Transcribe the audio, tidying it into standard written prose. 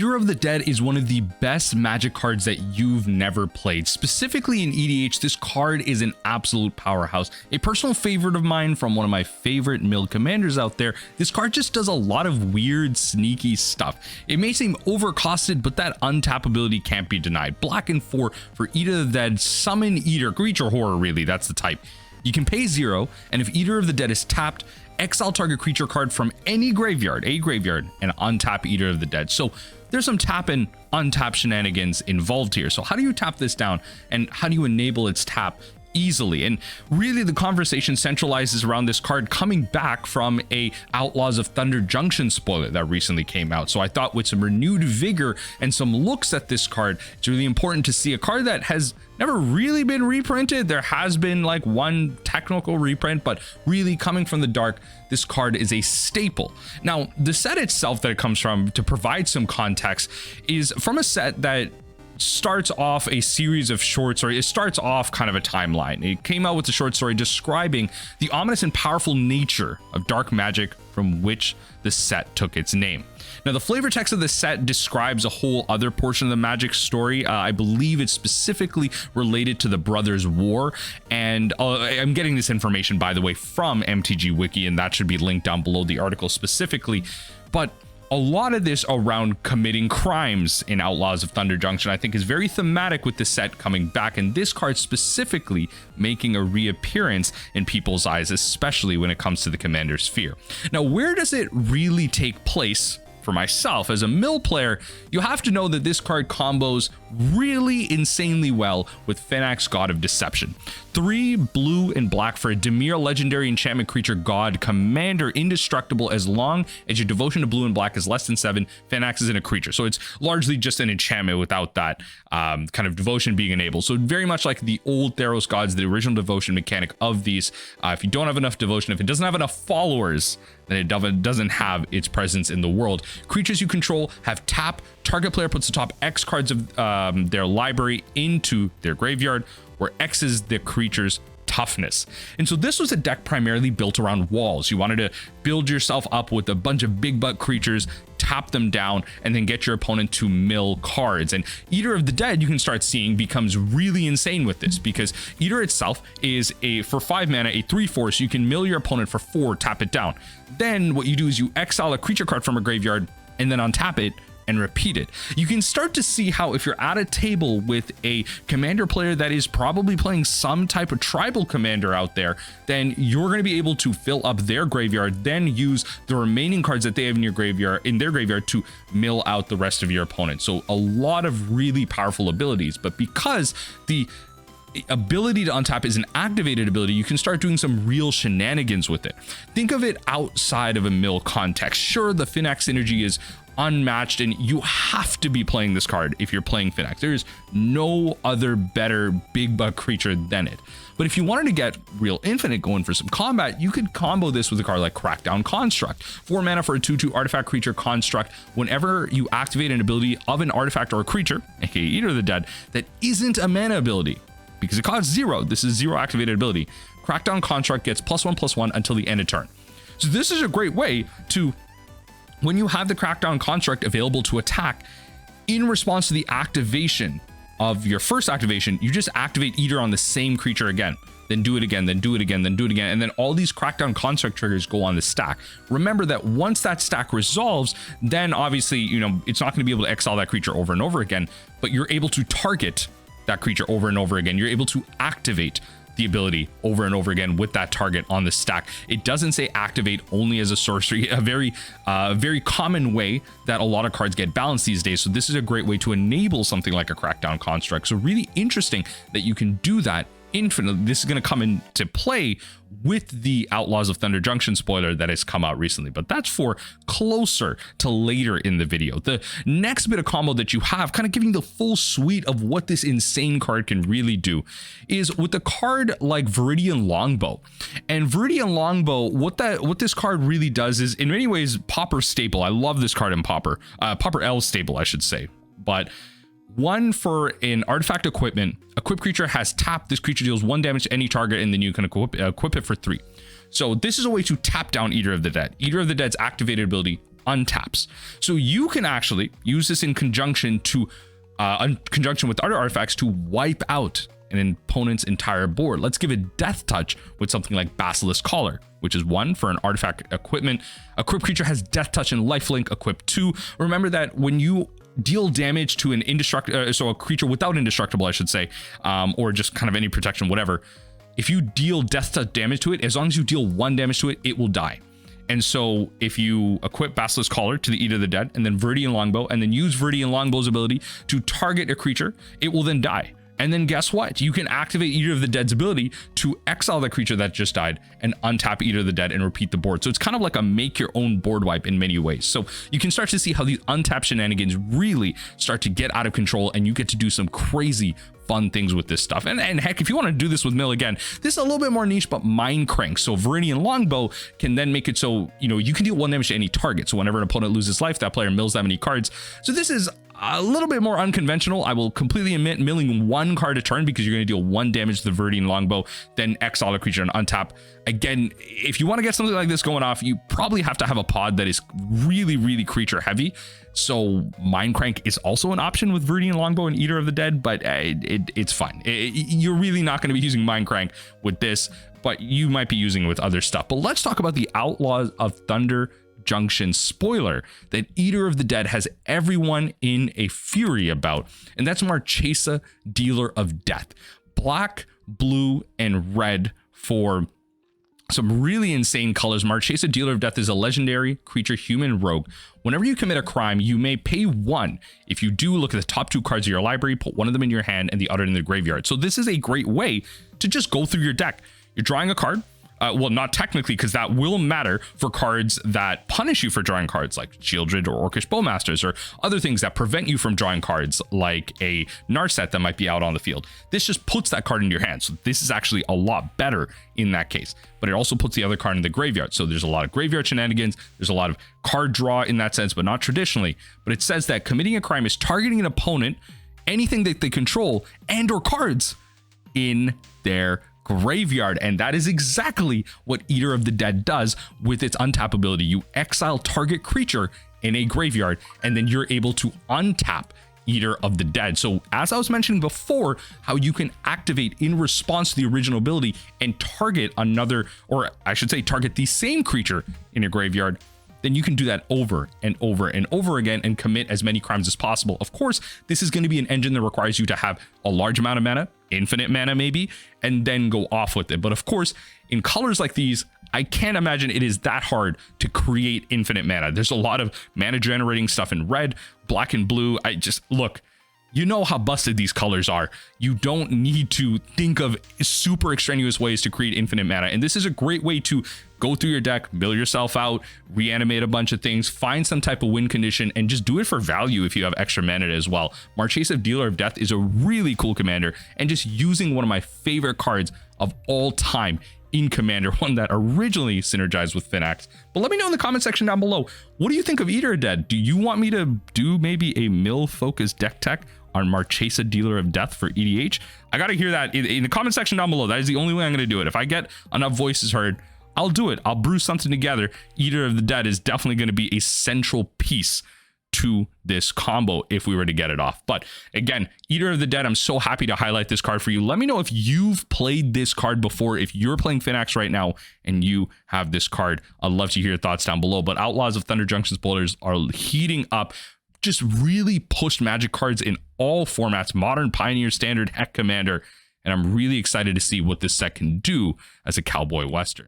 Eater of the Dead is one of the best Magic cards that you've never played. Specifically in EDH, this card is an absolute powerhouse. A personal favorite of mine from one of my favorite milled commanders out there. This card just does a lot of weird, sneaky stuff. It may seem overcosted, but that untap ability can't be denied. Black and 4 for Eater of the Dead, summon Eater, creature horror really, that's the type. You can pay 0, and if Eater of the Dead is tapped, exile target creature card from any graveyard, and untap Eater of the Dead. So there's some tap and untap shenanigans involved here. So how do you tap this down, and how do you enable its tap easily? And really the conversation centralizes around this card coming back from a Outlaws of Thunder Junction spoiler that recently came out. So I thought with some renewed vigor and some looks at this card, it's really important to see a card that has never really been reprinted. There has been like one technical reprint, but really coming from the dark, this card is a staple. Now, the set itself that it comes from, to provide some context, is from a set that starts off a series of short stories. It starts off kind of a timeline. It came out with a short story describing the ominous and powerful nature of dark magic from which the set took its name. Now, the flavor text of the set describes a whole other portion of the Magic story. I believe it's specifically related to the Brothers' War, and I'm getting this information, by the way, from MTG Wiki, and that should be linked down below the article specifically. But a lot of this around committing crimes in Outlaws of Thunder Junction, I think, is very thematic with the set coming back, and this card specifically making a reappearance in people's eyes, especially when it comes to the Commander Sphere. Now, where does it really take place? For myself, as a mill player, you have to know that this card combos really insanely well with Phenax, God of Deception. 3 blue and black for a Dimir legendary enchantment creature god commander, indestructible as long as your devotion to blue and black is less than 7. Phenax is in a creature, so it's largely just an enchantment without that kind of devotion being enabled. So very much like the old Theros gods, the original devotion mechanic of these. If you don't have enough devotion, if it doesn't have enough followers, then it doesn't have its presence in the world. Creatures you control have tap. Target player puts the top X cards of their library into their graveyard, where X is the creature's toughness. And so this was a deck primarily built around walls. You wanted to build yourself up with a bunch of big butt creatures, tap them down, and then get your opponent to mill cards. And Eater of the Dead, you can start seeing, becomes really insane with this, because Eater itself is for 5 mana, a 3/4, so you can mill your opponent for 4, tap it down. Then what you do is you exile a creature card from a graveyard and then untap it and repeat it. You can start to see how, if you're at a table with a commander player that is probably playing some type of tribal commander out there, then you're going to be able to fill up their graveyard, then use the remaining cards that they have in their graveyard to mill out the rest of your opponent. So a lot of really powerful abilities, but because the ability to untap is an activated ability, you can start doing some real shenanigans with it. Think of it outside of a mill context. Sure, the Phenax synergy is unmatched, and you have to be playing this card if you're playing Phenax. There is no other better big buck creature than it. But if you wanted to get real infinite going for some combat, you could combo this with a card like Crackdown Construct. 4 mana for a 2/2 artifact creature construct. Whenever you activate an ability of an artifact or a creature, aka Eater of the Dead, that isn't a mana ability, because it costs 0, this is 0 activated ability, Crackdown Construct gets +1/+1 until the end of turn. So this is a great way to, when you have the Crackdown Construct available to attack, in response to the activation of your first activation, you just activate Eater on the same creature again, then do it again, then do it again, then do it again, and then all these Crackdown Construct triggers go on the stack. Remember that once that stack resolves, then obviously, it's not going to be able to exile that creature over and over again, but you're able to target that creature over and over again. You're able to activate the ability over and over again with that target on the stack. It doesn't say activate only as a sorcery, a very common way that a lot of cards get balanced these days. So this is a great way to enable something like a Crackdown Construct. So really interesting that you can do that infinitely. This is going to come into play with the Outlaws of Thunder Junction spoiler that has come out recently, but that's for closer to later in the video. The next bit of combo that you have, kind of giving the full suite of what this insane card can really do, is with a card like Viridian Longbow. And Viridian Longbow, what this card really does is, in many ways, Pauper staple. I love this card in Pauper L staple, I should say. But 1 for an artifact equipment. Equipped creature has tap. This creature deals 1 damage to any target, and then you can equip it for 3. So this is a way to tap down Eater of the Dead. Eater of the Dead's activated ability untaps. So you can actually use this in conjunction with other artifacts to wipe out an opponent's entire board. Let's give it death touch with something like Basilisk Collar, which is 1 for an artifact equipment. Equipped creature has death touch and lifelink. Equipped 2. Remember that when you deal damage to an indestructible, so a creature without indestructible, I should say, or just kind of any protection, whatever, if you deal death touch damage to it, as long as you deal 1 damage to it, it will die. And so if you equip Basilisk Collar to the Eater of the Dead and then Viridian Longbow, and then use Viridian Longbow's ability to target a creature, it will then die. And then guess what? You can activate Eater of the Dead's ability to exile the creature that just died and untap Eater of the Dead and repeat the board. So it's kind of like a make your own board wipe in many ways. So you can start to see how these untapped shenanigans really start to get out of control, and you get to do some crazy fun things with this stuff. And heck, if you want to do this with mill, again, this is a little bit more niche, but Mindcrank. So Viridian Longbow can then make it so, you can deal 1 damage to any target. So whenever an opponent loses life, that player mills that many cards. So this is a little bit more unconventional. I will completely admit milling 1 card a turn because you're going to deal 1 damage to the Viridian Longbow, then exile a creature and untap. Again, if you want to get something like this going off, you probably have to have a pod that is really, really creature heavy. So Mindcrank is also an option with Viridian Longbow and Eater of the Dead, but it's fine. You're really not going to be using Mindcrank with this, but you might be using it with other stuff. But let's talk about the Outlaws of Thunder Junction spoiler that Eater of the Dead has everyone in a fury about, and that's Marchesa, Dealer of Death. Black, blue, and red for some really insane colors. Marchesa, Dealer of Death is a legendary creature human rogue. Whenever you commit a crime, you may pay 1. If you do, look at the top 2 cards of your library, put 1 of them in your hand and the other in the graveyard. So this is a great way to just go through your deck. You're drawing a card. Well, not technically, because that will matter for cards that punish you for drawing cards like Shieldred or Orcish Bowmasters, or other things that prevent you from drawing cards like a Narset that might be out on the field. This just puts that card in your hand. So this is actually a lot better in that case, but it also puts the other card in the graveyard. So there's a lot of graveyard shenanigans. There's a lot of card draw in that sense, but not traditionally. But it says that committing a crime is targeting an opponent, anything that they control, and or cards in their graveyard. And that is exactly what Eater of the Dead does with its untap ability. You exile target creature in a graveyard, and then you're able to untap Eater of the Dead. So as I was mentioning before, how you can activate in response to the original ability and target another, or I should say target the same creature in your graveyard, then you can do that over and over and over again and commit as many crimes as possible. Of course, this is going to be an engine that requires you to have a large amount of mana, infinite mana maybe, and then go off with it. But of course, in colors like these, I can't imagine it is that hard to create infinite mana. There's a lot of mana generating stuff in red, black, and blue. Look, you know how busted these colors are. You don't need to think of super extraneous ways to create infinite mana. And this is a great way to go through your deck, mill yourself out, reanimate a bunch of things, find some type of win condition, and just do it for value if you have extra mana as well. Marchesa, Dealer of Death is a really cool commander, and just using one of my favorite cards of all time in Commander, one that originally synergized with Phenax. But let me know in the comment section down below, what do you think of Eater of Dead? Do you want me to do maybe a mill-focused deck tech on Marchesa, Dealer of Death for EDH? I gotta hear that in the comment section down below. That is the only way I'm gonna do it. If I get enough voices heard, I'll do it. I'll brew something together. Eater of the Dead is definitely going to be a central piece to this combo if we were to get it off. But again, Eater of the Dead, I'm so happy to highlight this card for you. Let me know if you've played this card before, if you're playing Phenax right now and you have this card. I'd love to hear your thoughts down below. But Outlaws of Thunder Junction spoilers are heating up. Just really pushed Magic cards in all formats, Modern, Pioneer, Standard, Heck, Commander. And I'm really excited to see what this set can do as a Cowboy Western.